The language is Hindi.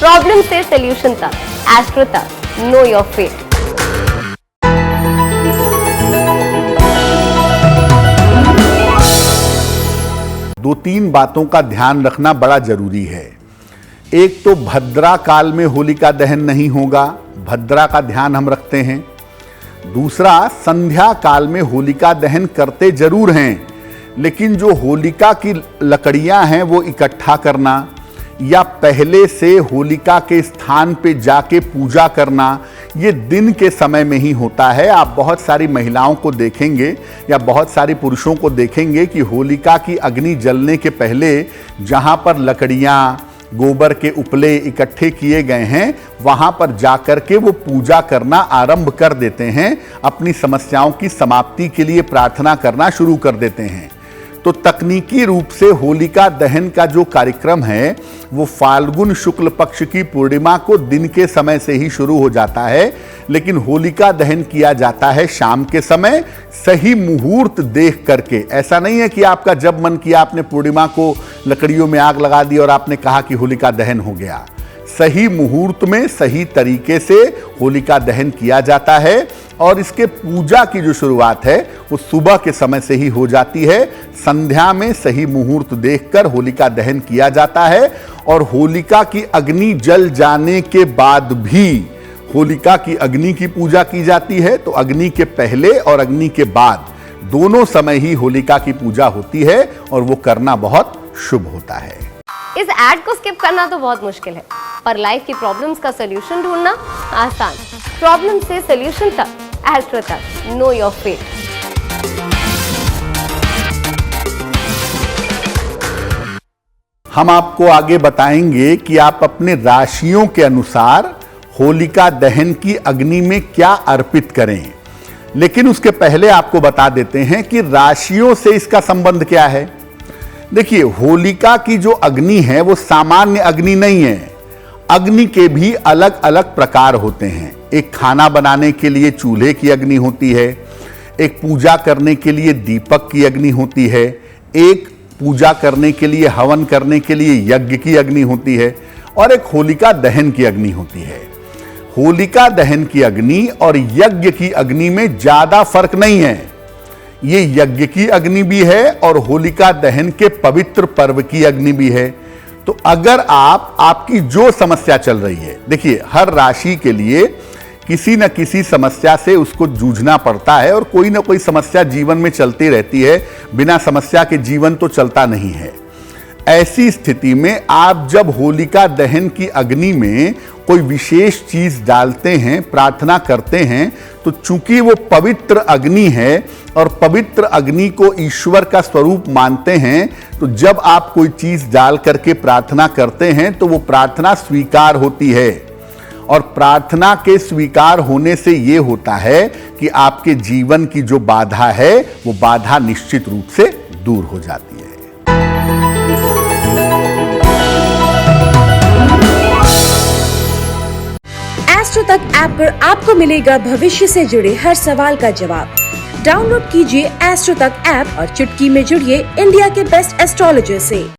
प्रॉब्लम से सोल्यूशन तक, एस्ट्रो तक, नो योर फेट। दो तीन बातों का ध्यान रखना बड़ा जरूरी है। एक तो भद्रा काल में होलिका दहन नहीं होगा, भद्रा का ध्यान हम रखते हैं। दूसरा, संध्या काल में होलिका दहन करते जरूर हैं, लेकिन जो होलिका की लकड़ियां हैं वो इकट्ठा करना या पहले से होलिका के स्थान पे जाके पूजा करना, ये दिन के समय में ही होता है। आप बहुत सारी महिलाओं को देखेंगे या बहुत सारे पुरुषों को देखेंगे कि होलिका की अग्नि जलने के पहले जहाँ पर लकड़ियाँ, गोबर के उपले इकट्ठे किए गए हैं, वहाँ पर जाकर के वो पूजा करना आरंभ कर देते हैं, अपनी समस्याओं की समाप्ति के लिए प्रार्थना करना शुरू कर देते हैं। तो तकनीकी रूप से होलिका दहन का जो कार्यक्रम है वो फाल्गुन शुक्ल पक्ष की पूर्णिमा को दिन के समय से ही शुरू हो जाता है, लेकिन होलिका दहन किया जाता है शाम के समय, सही मुहूर्त देख करके। ऐसा नहीं है कि आपका जब मन किया आपने पूर्णिमा को लकड़ियों में आग लगा दी और आपने कहा कि होलिका दहन हो गया। सही मुहूर्त में सही तरीके से होलिका दहन किया जाता है और इसके पूजा की जो शुरुआत है वो सुबह के समय से ही हो जाती है। संध्या में सही मुहूर्त देखकर होलिका दहन किया जाता है और होलिका की अग्नि जल जाने के बाद भी होलिका की अग्नि की पूजा की जाती है। तो अग्नि के पहले और अग्नि के बाद दोनों समय ही होलिका की पूजा होती है और वो करना बहुत शुभ होता है। इस एड को स्किप करना तो बहुत मुश्किल है, पर लाइफ की प्रॉब्लम्स का सॉल्यूशन ढूंढना आसान। प्रॉब्लम से सॉल्यूशन तक, एस्ट्रो तक, नो योर फेट। हम आपको आगे बताएंगे कि आप अपने राशियों के अनुसार होलिका दहन की अग्नि में क्या अर्पित करें, लेकिन उसके पहले आपको बता देते हैं कि राशियों से इसका संबंध क्या है। देखिए, होलिका की जो अग्नि है वो सामान्य अग्नि नहीं है। अग्नि के भी अलग अलग प्रकार होते हैं। एक खाना बनाने के लिए चूल्हे की अग्नि होती है, एक पूजा करने के लिए दीपक की अग्नि होती है, एक पूजा करने के लिए हवन करने के लिए यज्ञ की अग्नि होती है और एक होलिका दहन की अग्नि होती है। होलिका दहन की अग्नि और यज्ञ की अग्नि में ज्यादा फर्क नहीं है। ये यज्ञ की अग्नि भी है और होलिका दहन के पवित्र पर्व की अग्नि भी है। तो अगर आपकी जो समस्या चल रही है, देखिए हर राशि के लिए किसी न किसी समस्या से उसको जूझना पड़ता है और कोई ना कोई समस्या जीवन में चलती रहती है। बिना समस्या के जीवन तो चलता नहीं है। ऐसी स्थिति में आप जब होलिका दहन की अग्नि में कोई विशेष चीज डालते हैं, प्रार्थना करते हैं, तो चूंकि वो पवित्र अग्नि है और पवित्र अग्नि को ईश्वर का स्वरूप मानते हैं, तो जब आप कोई चीज डाल करके प्रार्थना करते हैं तो वो प्रार्थना स्वीकार होती है। और प्रार्थना के स्वीकार होने से ये होता है कि आपके जीवन की जो बाधा है वो बाधा निश्चित रूप से दूर हो जाती है। एस्ट्रो तक ऐप पर आपको मिलेगा भविष्य से जुड़े हर सवाल का जवाब। डाउनलोड कीजिए एस्ट्रो तक ऐप और चुटकी में जुड़िए इंडिया के बेस्ट एस्ट्रोलॉजर से।